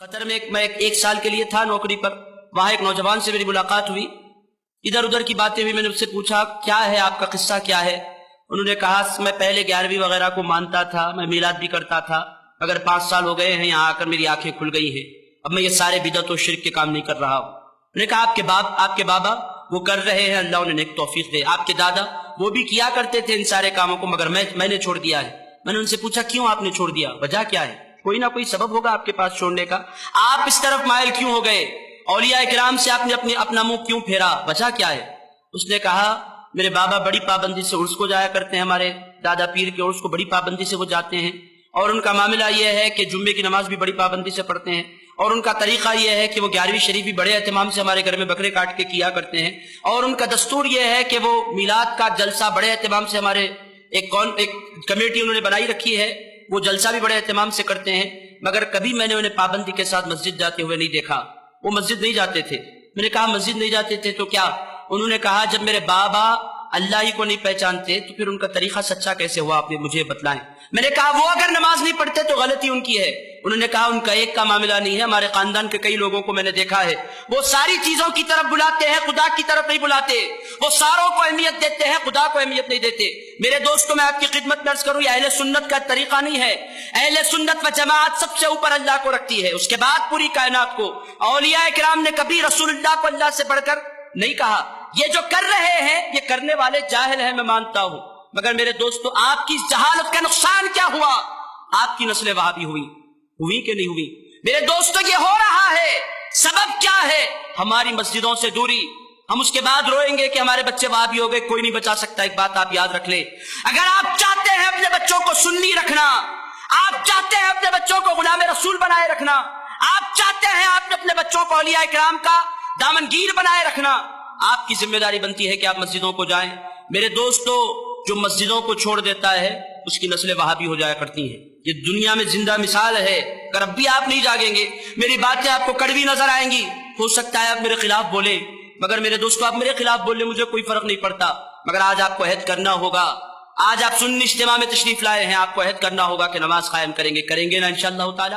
قطر میں میں ایک سال کے لیے تھا نوکری پر. وہاں ایک نوجوان سے میری ملاقات ہوئی. ادھر ادھر کی باتیں ہوئی. میں نے اس سے پوچھا کیا ہے آپ کا قصہ کیا ہے؟ انہوں نے کہا میں پہلے 11ویں وغیرہ کو مانتا تھا, میں میلاد بھی کرتا تھا, مگر 5 سال ہو گئے ہیں یہاں آ کر میری آنکھیں کھل گئی ہیں. اب میں یہ سارے بدعت و شرک کے کام نہیں کر رہا ہوں. میں نے کہا آپ کے بابا وہ کر رہے ہیں, اللہ انہیں نیک توفیق دے. آپ کے دادا وہ بھی کیا کرتے تھے ان سارے کاموں کو, مگر میں نے چھوڑ دیا ہے. میں نے ان سے پوچھا کیوں آپ نے چھوڑ دیا, وجہ کیا ہے؟ کوئی نہ کوئی سبب ہوگا آپ کے پاس چھوڑنے کا. آپ اس طرف مائل کیوں ہو گئے؟ اولیاء کرام سے آپ نے اپنا منہ کیوں پھیرا, وجہ کیا ہے؟ اس نے کہا میرے بابا بڑی پابندی سے عرس کو جایا کرتے ہیں, ہمارے دادا پیر کے عرس کو بڑی پابندی سے وہ جاتے ہیں, اور ان کا معاملہ یہ ہے کہ جمعے کی نماز بھی بڑی پابندی سے پڑھتے ہیں, اور ان کا طریقہ یہ ہے کہ وہ 11ویں شریف بھی بڑے اہتمام سے ہمارے گھر میں بکرے کاٹ کے کیا کرتے ہیں, اور ان کا دستور یہ ہے کہ وہ میلاد کا جلسہ بڑے اہتمام سے ہمارے ایک کمیٹی انہوں نے بنائی رکھی ہے, وہ جلسہ بھی بڑے اہتمام سے کرتے ہیں, مگر کبھی میں نے انہیں پابندی کے ساتھ مسجد جاتے ہوئے نہیں دیکھا. وہ مسجد نہیں جاتے تھے. میں نے کہا مسجد نہیں جاتے تھے تو کیا؟ انہوں نے کہا جب میرے بابا اللہ ہی کو نہیں پہچانتے تو پھر ان کا طریقہ سچا کیسے ہوا, آپ نے مجھے بتلائیں. میں نے کہا وہ اگر نماز نہیں پڑھتے تو غلطی ان کی ہے. انہوں نے کہا ان کا ایک کا معاملہ نہیں ہے, ہمارے خاندان کے کئی لوگوں کو میں نے دیکھا ہے, وہ ساری چیزوں کی طرف بلاتے ہیں, خدا کی طرف نہیں بلاتے. وہ ساروں کو اہمیت دیتے ہیں, خدا کو اہمیت نہیں دیتے. میرے دوستوں میں آپ کی خدمت میں عرض کروں, یہ اہل سنت کا طریقہ نہیں ہے. اہل سنت و جماعت سب سے اوپر اللہ کو رکھتی ہے, اس کے بعد پوری کائنات کو. اولیاء کرام نے کبھی رسول اللہ کو اللہ سے بڑھ کر نہیں کہا. یہ جو کر رہے ہیں یہ کرنے والے جاہل ہیں, میں مانتا ہوں, مگر میرے دوستو آپ کی جہالت کا نقصان کیا ہوا؟ آپ کی نسل وہابی ہوئی کہ نہیں ہوئی؟ میرے دوستو یہ ہو رہا ہے, سبب کیا ہے؟ ہماری مسجدوں سے دوری. ہم اس کے بعد روئیں گے کہ ہمارے بچے وہابی ہو گئے, کوئی نہیں بچا سکتا. ایک بات آپ یاد رکھ لیں, اگر آپ چاہتے ہیں اپنے بچوں کو سنی رکھنا, آپ چاہتے ہیں اپنے بچوں کو غلام رسول بنائے رکھنا, آپ چاہتے ہیں آپ اپنے بچوں کو اولیاء کرام کا دامنگیر بنائے رکھنا, آپ کی ذمہ داری بنتی ہے کہ آپ مسجدوں کو جائیں. میرے دوستو جو مسجدوں کو چھوڑ دیتا ہے اس کی نسلیں وہابی ہو جایا کرتی ہیں. یہ دنیا میں زندہ مثال ہے. اگر اب بھی آپ نہیں جاگیں گے, میری باتیں آپ کو کڑوی نظر آئیں گی, ہو سکتا ہے آپ میرے خلاف بولیں, مگر میرے دوستو آپ میرے خلاف بول لیں, مجھے کوئی فرق نہیں پڑتا. مگر آج آپ کو عہد کرنا ہوگا. آج آپ سنی اجتماع میں تشریف لائے ہیں, آپ کو عہد کرنا ہوگا کہ نماز قائم کریں گے نا انشاءاللہ تعالی.